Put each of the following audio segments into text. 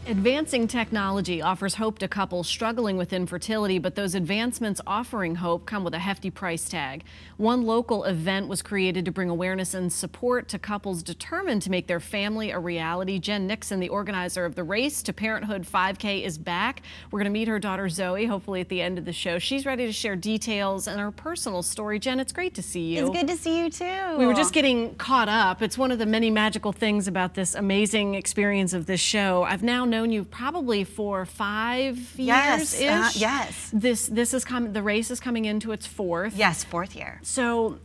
Advancing technology offers hope to couples struggling with infertility, but those advancements offering hope come with a hefty price tag. One local event was created to bring awareness and support to couples determined to make their family a reality. Jen Nixon, the organizer of the Race to Parenthood 5K, is back. We're going to meet her daughter Zoe, hopefully at the end of the show. She's ready to share details and her personal story. Jen, it's great to see you. It's good to see you too. We were just getting caught up. It's one of the many magical things about this amazing experience of this show. I've now known you probably for 5 years-ish. Yes. This is the race is coming into its fourth. Yes, fourth year. So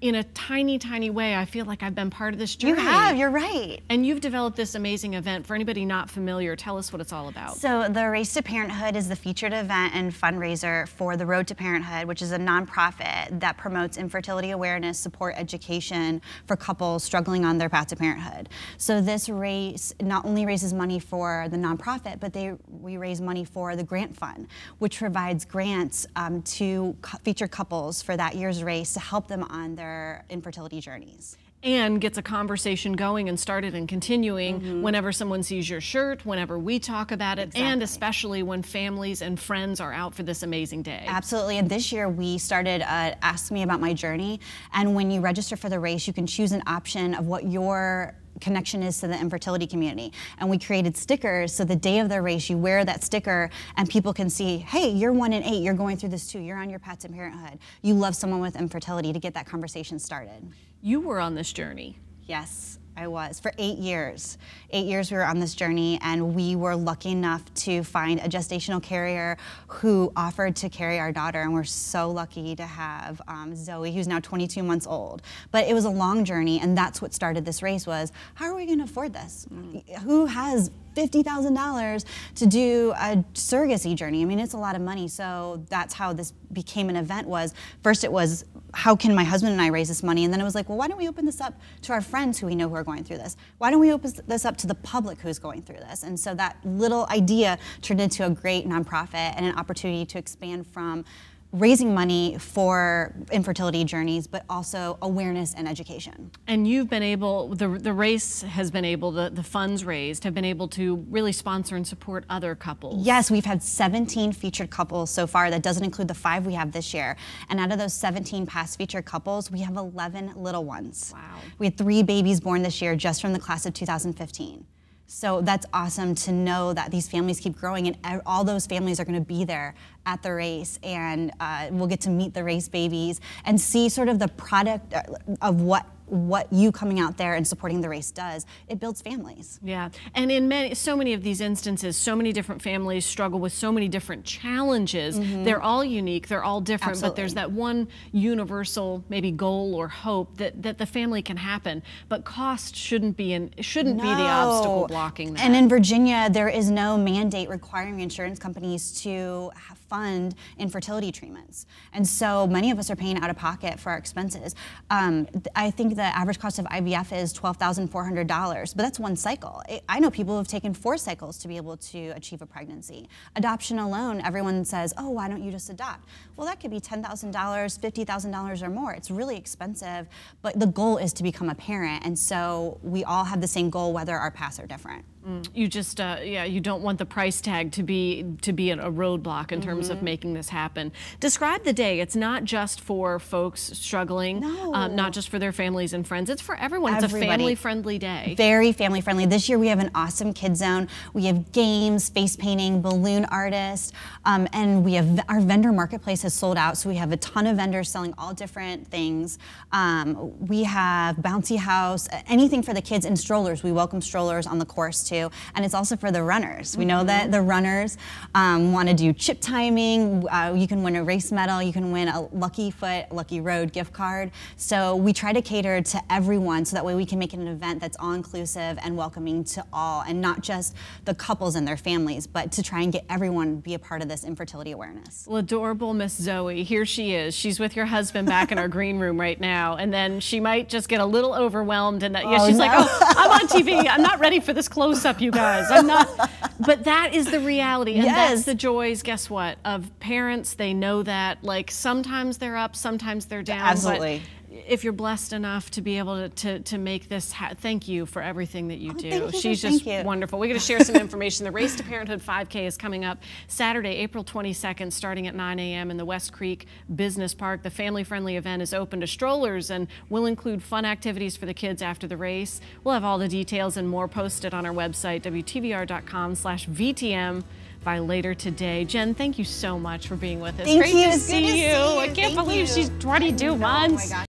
in a tiny, tiny way, I feel like I've been part of this journey. You have, you're right. And you've developed this amazing event. For anybody not familiar, tell us what it's all about. So the Race to Parenthood is the featured event and fundraiser for the Road to Parenthood, which is a nonprofit that promotes infertility awareness, support, education for couples struggling on their path to parenthood. So this race not only raises money for the nonprofit, but we raise money for the grant fund, which provides grants to featured couples for that year's race to help them on their infertility journeys. And gets a conversation going and started and continuing whenever someone sees your shirt, whenever we talk about it, and especially when families and friends are out for this amazing day. Absolutely, and this year we started Ask Me About My Journey, and when you register for the race, you can choose an option of what your connection is to the infertility community. And we created stickers, so the day of the race you wear that sticker and people can see, hey, you're 1 in 8, you're going through this too, you're on your path to parenthood, you love someone with infertility, to get that conversation started. You were on this journey. Yes, I was, for 8 years. 8 years we were on this journey, and we were lucky enough to find a gestational carrier who offered to carry our daughter, and we're so lucky to have Zoe, who's now 22 months old. But it was a long journey, and that's what started this race was, how are we gonna afford this? Who has $50,000 to do a surrogacy journey? I mean, it's a lot of money, so that's how this became an event. First it was, how can my husband and I raise this money? And then it was like, well, why don't we open this up to our friends who we know who are going through this? Why don't we open this up to the public who's going through this? And so that little idea turned into a great nonprofit and an opportunity to expand from raising money for infertility journeys, but also awareness and education. And you've been able, the race has been able, the funds raised have been able to really sponsor and support other couples. Yes, we've had 17 featured couples so far. That doesn't include the 5 we have this year. And out of those 17 past featured couples, we have 11 little ones. Wow. We had 3 babies born this year just from the class of 2015. So that's awesome to know that these families keep growing, and all those families are going to be there at the race, and we'll get to meet the race babies and see sort of the product of what you coming out there and supporting the race does. It builds families. Yeah, and in so many of these instances, so many different families struggle with so many different challenges. They're all unique, they're all different, Absolutely. But there's that one universal maybe goal or hope that the family can happen. But cost shouldn't be the obstacle blocking that. And in Virginia, there is no mandate requiring insurance companies to fund infertility treatments. And so many of us are paying out of pocket for our expenses. I think the average cost of IVF is $12,400, but that's one cycle. I know people who have taken 4 cycles to be able to achieve a pregnancy. Adoption alone, everyone says, oh, why don't you just adopt? Well, that could be $10,000, $50,000 or more. It's really expensive, but the goal is to become a parent, and so we all have the same goal, whether our paths are different. You just, you don't want the price tag to be a roadblock in terms of making this happen. Describe the day. It's not just for folks struggling, not just for their families and friends. It's for everyone. It's a family-friendly day. Very family-friendly. This year we have an awesome kids zone. We have games, face painting, balloon artists, and we have our vendor marketplace has sold out. So we have a ton of vendors selling all different things. We have bouncy house, anything for the kids, and strollers. We welcome strollers on the course too. And it's also for the runners. We know that the runners want to do chip timing. You can win a race medal. You can win a Lucky Foot, Lucky Road gift card. So we try to cater to everyone, so that way we can make it an event that's all-inclusive and welcoming to all, and not just the couples and their families, but to try and get everyone to be a part of this infertility awareness. Well, adorable Miss Zoe, here she is. She's with your husband back in our green room right now, and then she might just get a little overwhelmed, and she's like, oh, I'm on TV. I'm not ready for this close-up, you guys. I'm not. But that is the reality, and that's the joys, guess what, of parents. They know that, like, sometimes they're up, sometimes they're down. Absolutely. if you're blessed enough to be able to make this, thank you for everything that you do. Thank you. She's just wonderful. We're going to share some information. The Race to Parenthood 5K is coming up Saturday, April 22nd, starting at 9 a.m. in the West Creek Business Park. The family-friendly event is open to strollers and will include fun activities for the kids after the race. We'll have all the details and more posted on our website, WTVR.com/VTM. by later today. Jen, thank you so much for being with us. Thank Great you. to It's good to see you. see you. I can't believe she's 22 months. Oh my gosh.